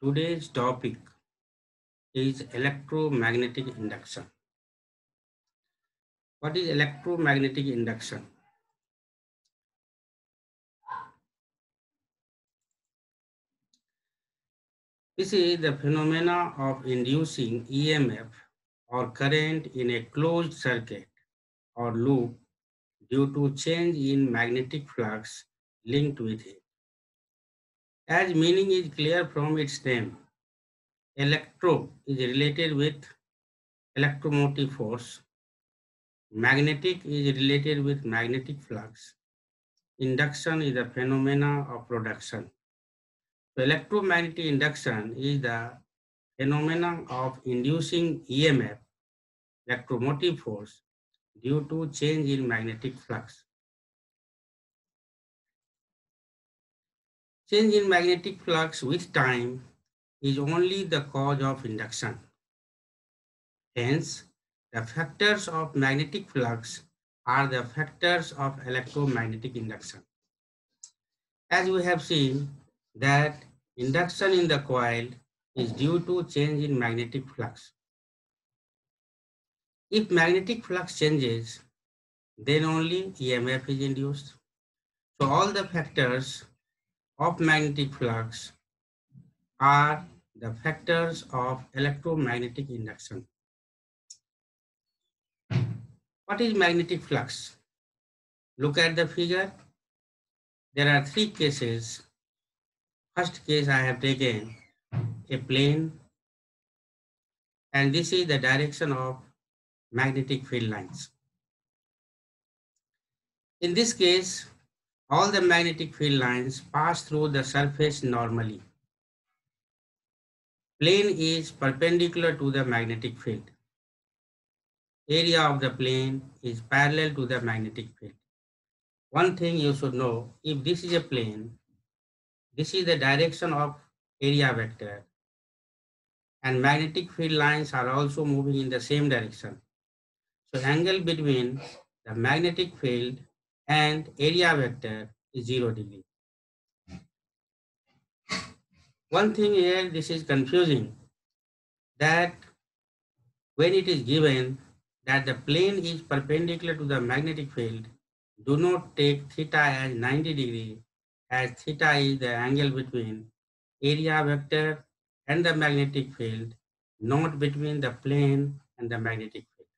Today's topic is electromagnetic induction. What is electromagnetic induction? This is the phenomena of inducing EMF or current in a closed circuit or loop due to change in magnetic flux linked with it. As meaning is clear from its name, electro is related with electromotive force, magnetic is related with magnetic flux, induction is a phenomena of production. So electromagnetic induction is the phenomenon of inducing EMF, electromotive force, due to change in magnetic flux. Change in magnetic flux with time is only the cause of induction. Hence, the factors of magnetic flux are the factors of electromagnetic induction. As we have seen that induction in the coil is due to change in magnetic flux. If magnetic flux changes, then only EMF is induced. So all the factors of magnetic flux are the factors of electromagnetic induction. What is magnetic flux? Look at the figure. There are three cases. First case I have taken a plane, and this is the direction of magnetic field lines. In this case, all the magnetic field lines pass through the surface normally. Plane is perpendicular to the magnetic field. Area of the plane is parallel to the magnetic field. One thing you should know, if this is a plane, this is the direction of area vector, and magnetic field lines are also moving in the same direction. So angle between the magnetic field and area vector is 0 degree. One thing here, this is confusing, that when it is given that the plane is perpendicular to the magnetic field, do not take theta as 90 degree, as theta is the angle between area vector and the magnetic field, not between the plane and the magnetic field.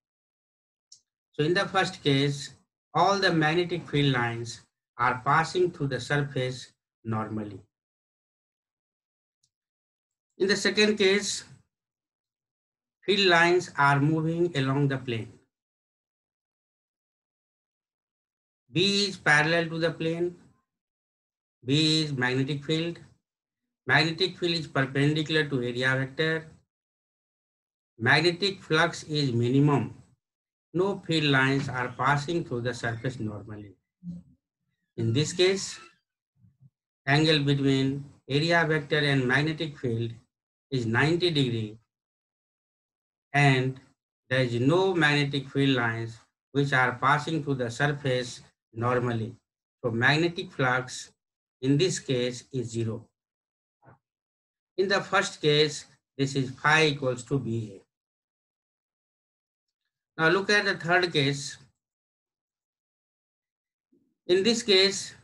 So in the first case, all the magnetic field lines are passing through the surface normally. In the second case, field lines are moving along the plane. B is parallel to the plane. B is magnetic field. Magnetic field is perpendicular to area vector. Magnetic flux is minimum. No field lines are passing through the surface normally. In this case, angle between area vector and magnetic field is 90 degree, and there is no magnetic field lines which are passing through the surface normally. So magnetic flux in this case is 0. In the first case, this is phi equals to BA. Now look at the third case. In this case,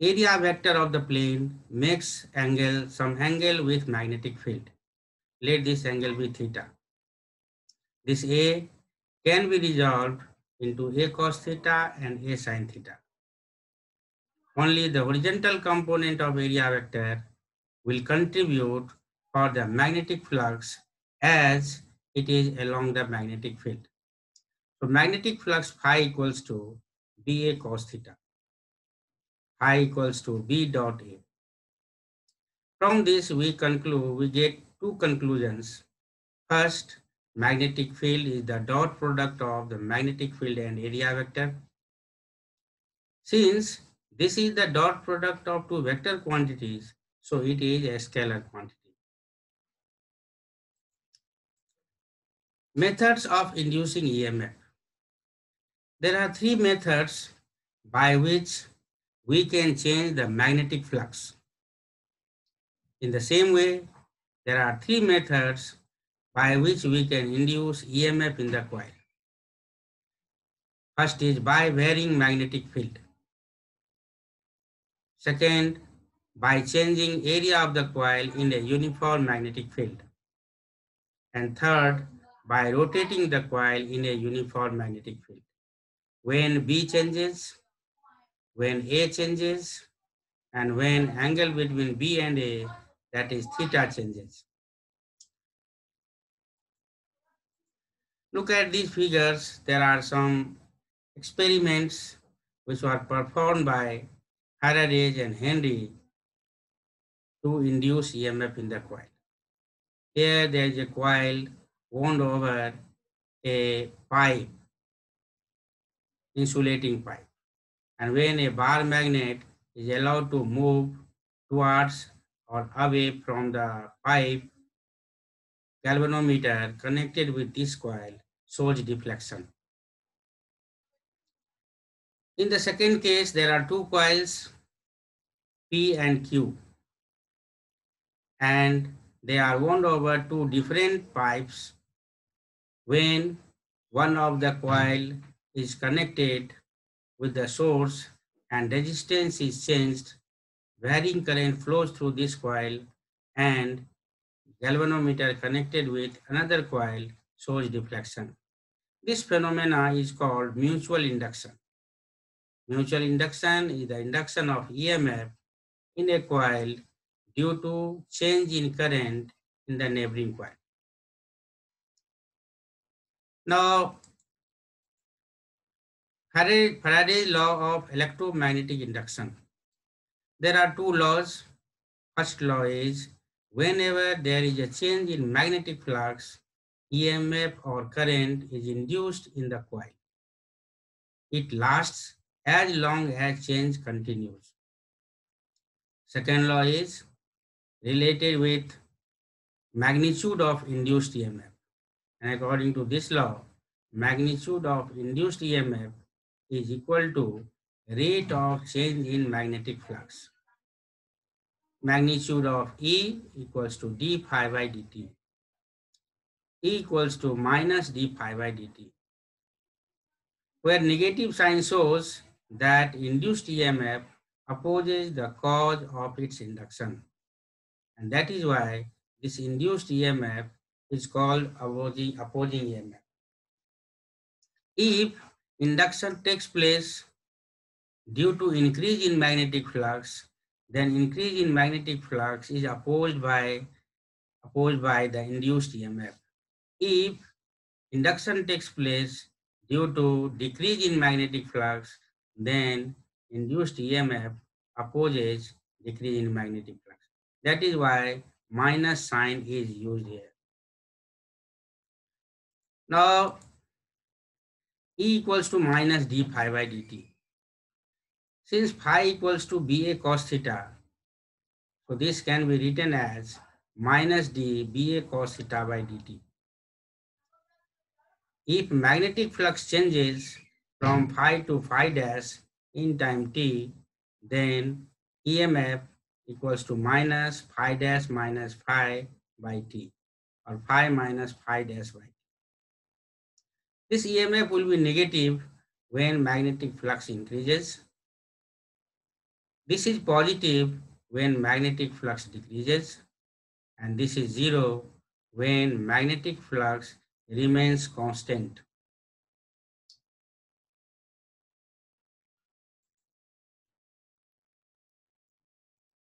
area vector of the plane makes some angle with magnetic field. Let this angle be theta. This A can be resolved into A cos theta and A sin theta. Only the horizontal component of area vector will contribute for the magnetic flux as it is along the magnetic field. So magnetic flux phi equals to BA cos theta. Phi equals to B dot A. From this we get two conclusions. First, magnetic field is the dot product of the magnetic field and area vector. Since this is the dot product of two vector quantities, so it is a scalar quantity. Methods of inducing EMF. There are three methods by which we can change the magnetic flux. In the same way, there are three methods by which we can induce EMF in the coil. First is by varying magnetic field. Second, by changing area of the coil in a uniform magnetic field. And third, by rotating the coil in a uniform magnetic field. When B changes, when A changes, and when angle between B and A, that is theta, changes. Look at these figures. There are some experiments which were performed by Faraday and Henry to induce EMF in the coil. Here there is a coil wound over a pipe, insulating pipe. And when a bar magnet is allowed to move towards or away from the pipe, galvanometer connected with this coil shows deflection. In the second case, there are two coils, P and Q, and they are wound over two different pipes. When one of the coil is connected with the source and resistance is changed, varying current flows through this coil, and galvanometer connected with another coil shows deflection. This phenomena is called mutual induction. Mutual induction is the induction of EMF in a coil due to change in current in the neighboring coil. Now, Faraday's law of electromagnetic induction. There are two laws. First law is whenever there is a change in magnetic flux, EMF or current is induced in the coil. It lasts as long as change continues. Second law is related with magnitude of induced EMF. And according to this law, magnitude of induced EMF is equal to rate of change in magnetic flux. Magnitude of E equals to d phi by dt. E equals to minus d phi by dt, where negative sign shows that induced EMF opposes the cause of its induction. And that is why this induced EMF is called opposing EMF. If induction takes place due to increase in magnetic flux, then increase in magnetic flux is opposed by the induced EMF. If induction takes place due to decrease in magnetic flux, then induced EMF opposes decrease in magnetic flux. That is why minus sign is used here. Now, E equals to minus d phi by dt. Since phi equals to BA cos theta, so this can be written as minus d BA cos theta by dt. If magnetic flux changes from phi to phi dash in time t, then EMF equals to minus phi dash minus phi by t, or phi minus phi dash by t. This EMF will be negative when magnetic flux increases. This is positive when magnetic flux decreases, and this is zero when magnetic flux remains constant.